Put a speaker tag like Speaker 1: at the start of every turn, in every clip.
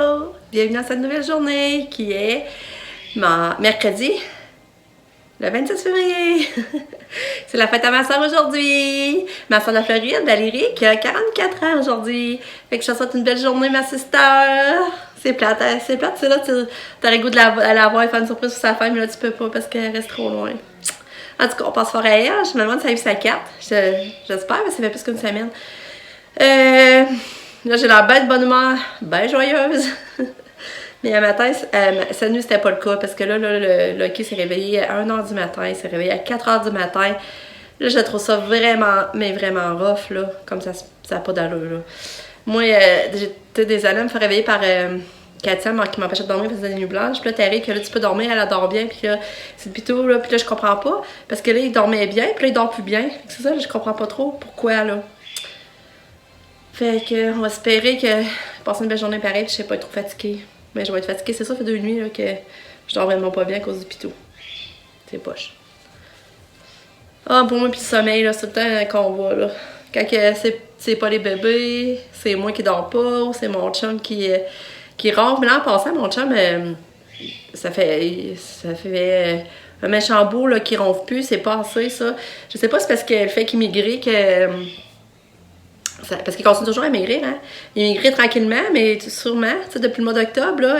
Speaker 1: Allô! Bienvenue dans cette nouvelle journée qui est mercredi, le 26 février. C'est la fête à ma soeur aujourd'hui. Ma soeur de la Floride, Valérie, qui a 44 ans aujourd'hui. Fait que je te souhaite une belle journée, ma sister. C'est plate, c'est plate. C'est là, t'aurais le goût de la voir et faire une surprise sur sa femme, mais là, tu peux pas parce qu'elle reste trop loin. En tout cas, on passe fort à elle. Je me demande si elle a eu sa carte. J'espère, mais ça fait plus qu'une semaine. Là, j'ai l'air bien de bonne humeur, bien joyeuse. Mais un matin, cette nuit, c'était pas le cas. Parce que là, le Lucky s'est réveillé à 1h du matin. Il s'est réveillé à 4h du matin. Là, je trouve ça vraiment, mais vraiment rough, là. Comme ça n'a pas d'allure, là. Moi, j'ai des années à me faire réveiller par Katia, qui m'empêchait de dormir parce que c'était des nuits blanches. Puis là, t'arrives que là, tu peux dormir, elle adore bien. Puis là, c'est depuis tout, là. Puis là, je comprends pas. Parce que là, il dormait bien. Puis là, il dort plus bien. C'est ça, là, je comprends pas trop pourquoi, là. Fait que, on va espérer que passer une belle journée pareille, puis je sais pas être trop fatiguée. Mais je vais être fatiguée, c'est ça, ça fait 2 nuits là, que je dors vraiment pas bien à cause du pitou. C'est poche. Ah, pour moi, puis le sommeil, là, c'est tout le temps un combat, là. Quand c'est pas les bébés, c'est moi qui dors pas, ou c'est mon chum qui ronfle. Mais là, en passant, mon chum, ça fait un méchant bout, là, qui ronfle plus, c'est pas assez, ça. Je sais pas si c'est parce que le fait qu'il maigrit que... parce qu'il continue toujours à maigrir, hein. Il maigrit tranquillement, mais sûrement, tu sais, depuis le mois d'octobre, là,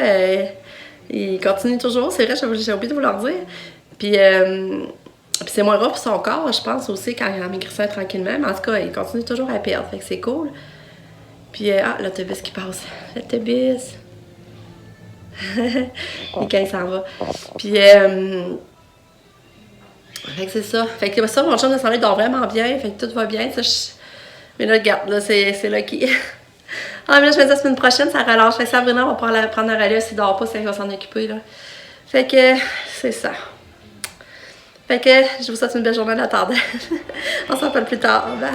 Speaker 1: il continue toujours. C'est vrai, j'ai oublié de vous le dire. Puis c'est moins rough pour son corps, je pense, aussi, quand il maigrissait tranquillement. Mais en tout cas, il continue toujours à perdre, fait que c'est cool. Puis, l'autobus qui passe. L'autobus. Et quand il s'en va. Puis, fait que c'est ça. Fait que ça, mon chum de santé dort vraiment bien, fait que tout va bien, ça, mais là, regarde, là, c'est Lucky. Ah, mais là, je me dis la semaine prochaine, ça relâche. Fait que Sabrina va pouvoir prendre un relais s'il dort pas, c'est elle qui va s'en occuper, là. Fait que, c'est ça. Fait que, je vous souhaite une belle journée en attendant. On s'en parle plus tard. Bye!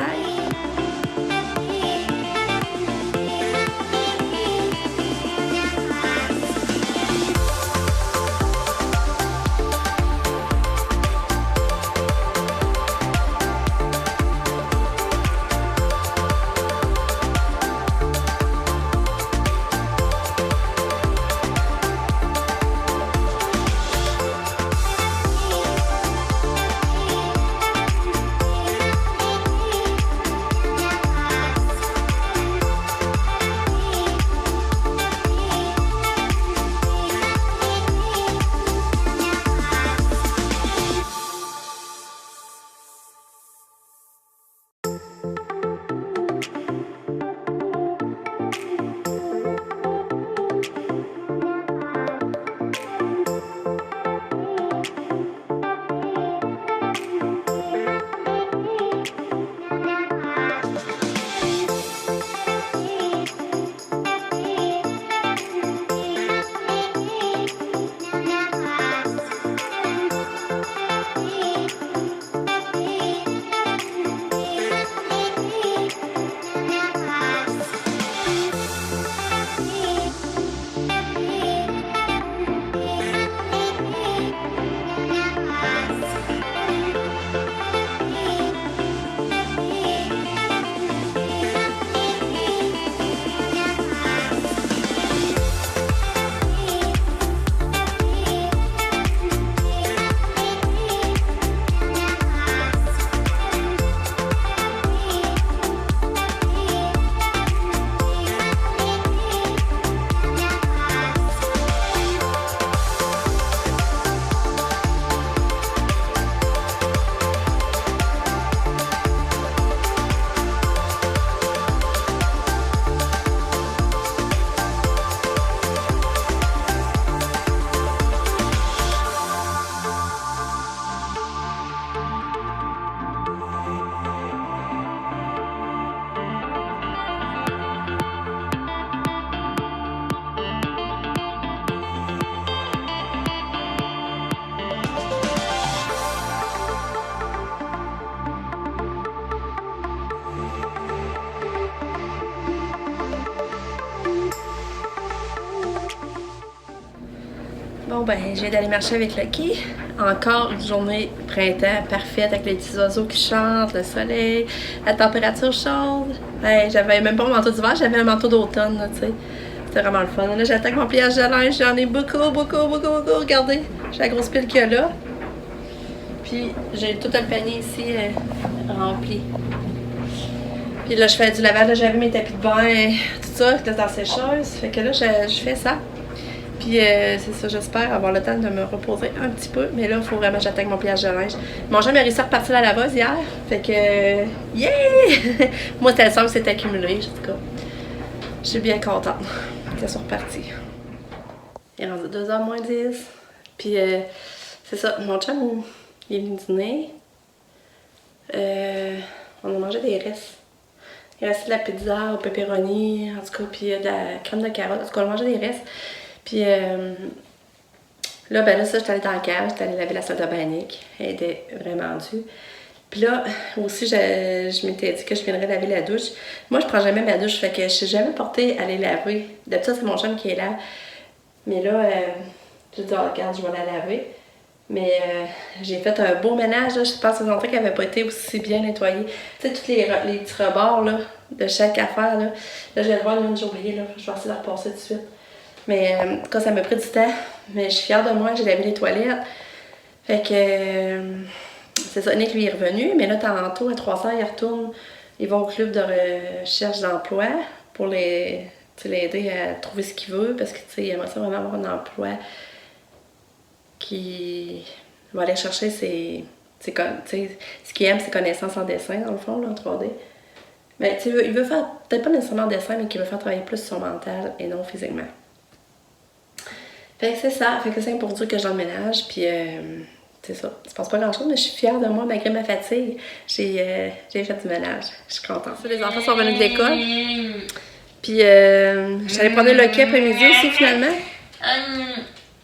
Speaker 1: Bon, ben, je viens d'aller marcher avec Lucky. Encore une journée printemps parfaite avec les petits oiseaux qui chantent, le soleil, la température chaude. Hey, j'avais même pas mon manteau d'hiver, j'avais un manteau d'automne, tu sais. C'était vraiment le fun. Là, j'attaque mon pliage de linge. J'en ai beaucoup. Regardez, j'ai la grosse pile qu'il y a là. Puis, j'ai tout le panier ici rempli. Puis là, je fais du lavage. Là, j'avais mes tapis de bain, tout ça, dans la sécheuse. Fait que là, je fais ça. Puis c'est ça, j'espère avoir le temps de me reposer un petit peu. Mais là, il faut vraiment que j'attaque mon pliage de linge. Mon chum a réussi à repartir la laveuse hier. Fait que, yeah! Moi, c'était le seul qui s'est accumulé, en tout cas. Je suis bien contente qu'elle soit repartie. Il est rendu 2h moins 10. Puis c'est ça, mon chum, il est venu dîner. On a mangé des restes. Il restait de la pizza au pepperoni, en tout cas, puis de la crème de carotte. En tout cas, on a mangé des restes. Puis là, ben là, ça, j'étais allée dans la cave, j'étais allée laver la salle de bain Nick. Elle était vraiment due. Puis là, aussi, je m'étais dit que je viendrais laver la douche. Moi, je prends jamais ma douche, fait que je suis jamais portée à aller laver. D'habitude, c'est mon chum qui est là. Mais là, je dis, oh, regarde, je vais la laver. Mais j'ai fait un beau ménage, là. Je pense que c'est longtemps qu'elle n'avait pas été aussi bien nettoyée. Tu sais, tous les petits rebords, là, de chaque affaire, là. Là, je vais le voir, j'ai oublié, là. Je vais essayer de repasser tout de suite. Mais en tout cas, ça m'a pris du temps. Mais je suis fière de moi, j'ai lavé les toilettes. Fait que c'est ça, Nick lui est revenu. Mais là, tantôt, à 3h, il retourne. Il va au club de recherche d'emploi pour l'aider à trouver ce qu'il veut. Parce que, tu sais, il aimerait ça vraiment avoir un emploi qui va aller chercher ce qu'il aime, ses connaissances en dessin, dans le fond, là, en 3D. Mais, tu sais, il veut faire, peut-être pas nécessairement en dessin, mais qu'il veut faire travailler plus son mental et non physiquement. Fait que c'est ça. Fait que c'est pour dire que je le ménage. Puis, c'est ça. Je pense pas grand-chose, mais je suis fière de moi, malgré ma fatigue. J'ai fait du ménage. Je suis contente. Les enfants sont venus de l'école. Puis, j'allais prendre le quai après-midi aussi, finalement.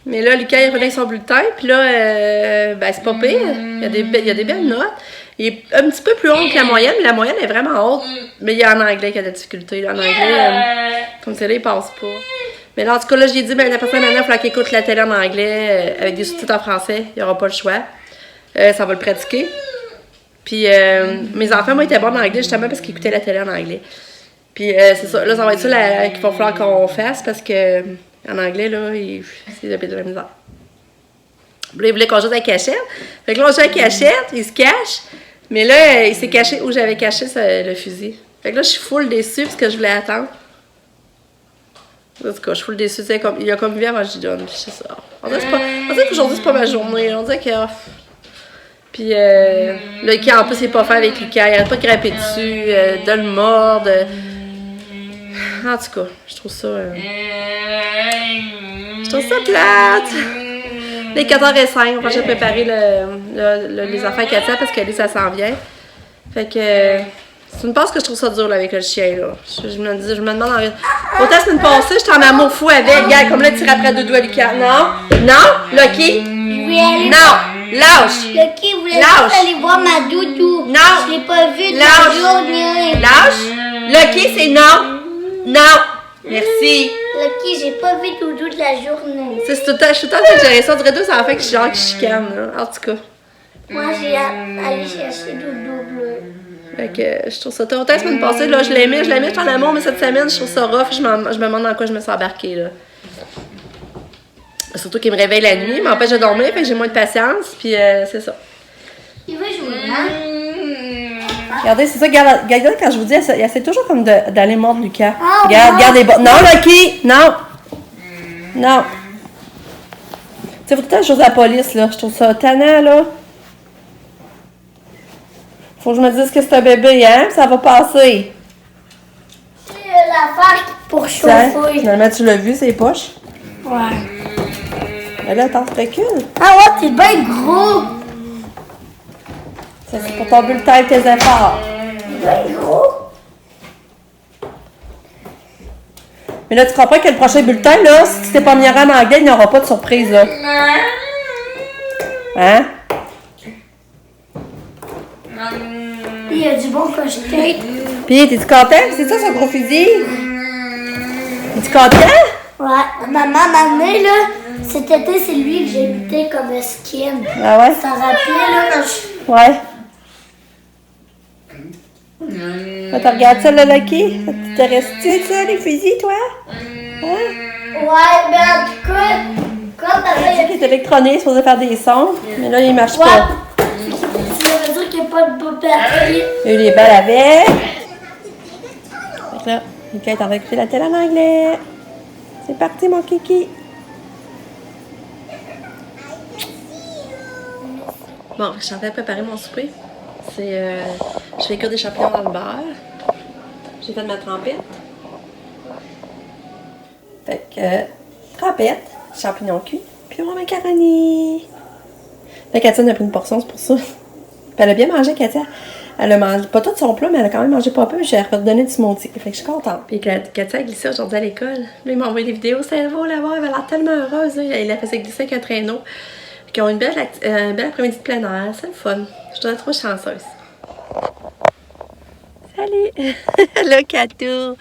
Speaker 1: Mais là, Lucas, il revenait avec son bulletin. Puis là, ben, c'est pas pire. Il y a des belles notes. Il est un petit peu plus haut que la moyenne, mais la moyenne est vraiment haute. Mais il y a en anglais qui a de la difficulté. En anglais, comme c'est là, il passe pas. Mais là, en tout cas, là, j'ai dit, ben, la personne maintenant, il faut qu'il écoute la télé en anglais avec des sous-titres en français. Il n'y aura pas le choix. Ça va le pratiquer. Puis, mes enfants, moi, étaient bons en anglais justement parce qu'ils écoutaient la télé en anglais. Puis, c'est ça. Là, ça va être ça qu'il va falloir qu'on fasse parce que en anglais, là, c'est de la misère. Puis là, il voulait qu'on joue à la cachette. Fait que là, on joue à la cachette, il se cache. Mais là, il s'est caché où j'avais caché le fusil. Fait que là, je suis full déçue parce que je voulais attendre. En tout cas, je suis full déçue. Il a comme vu avant que je donne. C'est ça. On dirait qu'aujourd'hui, c'est pas ma journée. On dirait que. Puis, le qui en plus, il est pas fait avec Lucas. Il arrête pas de grimper dessus, de le mordre. En tout cas, je trouve ça. Je trouve ça plate. Les 4h05, on va juste préparer les affaires à Katia parce que ça s'en vient. Fait que. C'est une passe que je trouve ça dur là, avec le chien. Là. Je me demande en rien. Autant la semaine passée, j'étais en amour fou avec. Regarde, comme là, tu tires après deux doigts, Lucas. Non? Non? Lucky? Non! Lâche!
Speaker 2: Lucky voulait
Speaker 1: Lâche.
Speaker 2: juste aller voir ma doudou.
Speaker 1: Non!
Speaker 2: Je l'ai pas vue de
Speaker 1: Lâche.
Speaker 2: la journée.
Speaker 1: Lâche! Lucky, c'est non! Non! Merci!
Speaker 2: Lucky, j'ai pas vu doudou de la journée.
Speaker 1: Je suis tout le temps en train de gérer ça. On dirait deux enfants qui chicanent. Là. En tout cas.
Speaker 2: Moi, j'ai allé chercher doudou bleu.
Speaker 1: Fait que je trouve ça autant la semaine passée, là, je l'aimais, j'étais en amour, mais cette semaine, je trouve ça rough, je me demande dans quoi je me suis embarquée, là. Surtout qu'il me réveille la nuit, m'empêche de dormir, fait que j'ai moins de patience, puis c'est ça.
Speaker 2: Il veut jouer, hein?
Speaker 1: Regardez, c'est ça, regardez, quand je vous dis, il essaie toujours comme d'aller mordre Lucas.
Speaker 2: Oh,
Speaker 1: regarde les bas. Non, Lucky! Non! Non! Tu sais, faut tout le temps, je chose à la police, là, je trouve ça tannant, là. Faut que je me dise que c'est un bébé, hein? Ça va passer.
Speaker 2: C'est l'affaire pour chauffer.
Speaker 1: Finalement, tu l'as vu, ses poches?
Speaker 2: Ouais.
Speaker 1: Mais là, attends, recule.
Speaker 2: Ah ouais, t'es bien gros.
Speaker 1: Ça, c'est pour ton bulletin et tes efforts.
Speaker 2: T'es bien gros.
Speaker 1: Mais là, tu comprends que le prochain bulletin, là, si tu t'es pas mis en anglais, il n'y aura pas de surprise, là. Hein?
Speaker 2: Il y a du bon cache-tête.
Speaker 1: Puis, t'es-tu content? C'est ça, son gros fusil? Es-tu content?
Speaker 2: Ouais, maman m'a amené, là. Cet été, c'est lui que j'ai imité comme skin.
Speaker 1: Ah ouais?
Speaker 2: Ça rappelait, là, quand je...
Speaker 1: Ouais. Tu regardes ça, là, Lucky? T'es resté, ça, les fusils, toi?
Speaker 2: Ouais, mais en tout cas, quand t'avais...
Speaker 1: Il est électronique, il est supposé faire des sons, mais là, il marche
Speaker 2: Ouais.
Speaker 1: pas.
Speaker 2: Ça veut dire qu'il n'y a pas de batterie.
Speaker 1: Il y a eu les balles avec. Fait que là, Mika est en train d'écouter la télé en anglais. C'est parti, mon kiki. Bon, je suis en train de préparer mon souper. Je fais cuire des champignons dans le beurre. J'ai fait de ma trempette. Fait que, trempette, champignons cuits, puis mon macaroni. Fait que Katia en a pris une portion, c'est pour ça. Puis elle a bien mangé, Katia. Elle a mangé, pas tout son plat, mais elle a quand même mangé pas peu. J'ai redonné du smoothie. Fait que je suis contente. Puis Katia a glissé aujourd'hui à l'école. Là, il m'a envoyé des vidéos. C'était beau la voir. Elle a l'air tellement heureuse. Là. Il la faisait glisser avec un traîneau. Ils ont une belle après-midi de plein air. C'est le fun. Je dois être trop chanceuse. Salut! Allô, Katou!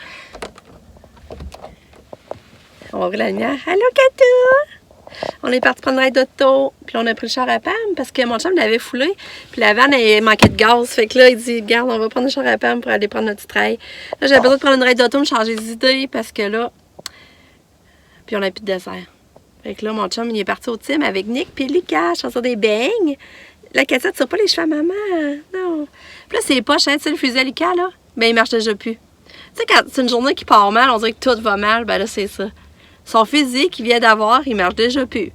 Speaker 1: On va ouvrir la lumière. Allô, Katou! On est parti prendre un ride d'auto, puis on a pris le char à Pam parce que mon chum l'avait foulé, puis la vanne, elle manquait de gaz. Fait que là, il dit, regarde, on va prendre le char à Pam pour aller prendre notre trail. Là, j'avais besoin de prendre une ride d'auto, me changer d'idée parce que là, puis on n'a plus de dessert. Fait que là, mon chum, il est parti au team avec Nick puis Lika, je faisais des beignes. La cassette tire pas les cheveux à maman. Non. Puis là, c'est poche, hein, tu sais, le fusil à Lika, là, ben il marche déjà plus. Tu sais, quand c'est une journée qui part mal, on dirait que tout va mal, ben là, c'est ça. Son fusil qu'il vient d'avoir, il marche déjà plus.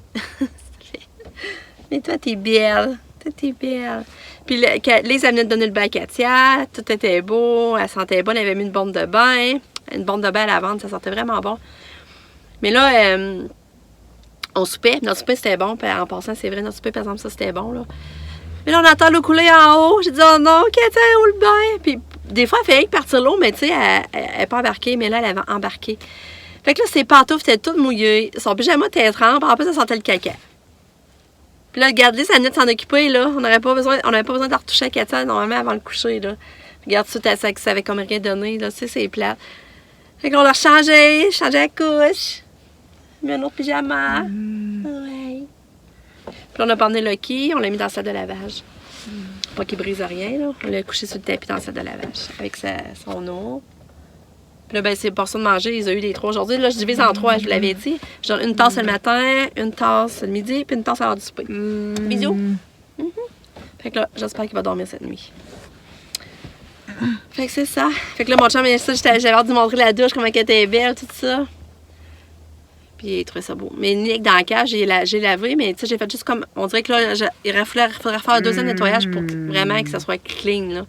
Speaker 1: Mais toi, t'es belle. Toi, t'es belle. Puis les amenait de donner le bain à Katia, tout était beau, elle sentait bonne, elle avait mis une bombe de bain. Une bombe de bain à la vente, ça sentait vraiment bon. Mais là, on soupait. Notre souper, c'était bon. Puis en passant, c'est vrai, notre souper, par exemple, ça, c'était bon, là. Mais là, on entend l'eau couler en haut. J'ai dit, oh non, Katia, où le bain? Puis des fois, elle fait partir l'eau, mais tu sais, elle n'est pas embarquée. Mais là, elle avait embarqué. Fait que là, ses pantoufles étaient toutes mouillées. Son pyjama était trempe. En plus, ça sentait le caca. Puis là, regarde-les, ça venait de s'en occuper, là. On n'avait pas besoin de retoucher à Katia, normalement, avant le coucher, là. Regarde, tout ça, ça avait comme rien donné, là. Tu sais, c'est plate. Fait qu'on l'a changé la couche. Mis un autre pyjama. Ouais. Puis on a emmené Lucky, on l'a mis dans la salle de lavage. Pas qu'il brise rien, là. On l'a couché sur le tapis dans la salle de lavage avec son eau. Puis là, ben, c'est portion de manger, ils ont eu les 3 aujourd'hui. Là, je divise en 3, je vous l'avais dit. Genre une tasse le matin, une tasse le midi, puis une tasse à l'heure du souper. Bisous. Fait que là, j'espère qu'il va dormir cette nuit. Fait que c'est ça. Fait que là, mon chum, j'avais hâte de lui montrer la douche, comment elle était belle, tout ça. Puis il trouvait ça beau. Mais Nick, dans la cage, j'ai lavé, mais tu sais, j'ai fait juste comme... On dirait que là, il faudrait faire un deuxième nettoyage pour vraiment que ça soit clean, là.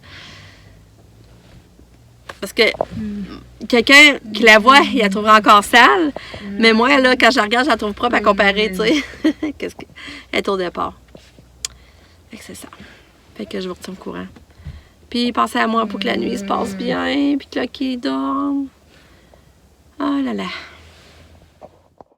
Speaker 1: Parce que quelqu'un qui la voit, il la trouverait encore sale. Mais moi, là, quand je la regarde, je la trouve propre à comparer, tu sais. Qu'est-ce qu'elle est au départ. Fait que c'est ça. Fait que je vous retiens au courant. Puis pensez à moi pour que la nuit se passe bien, puis que là, qu'il dorme. Oh là là.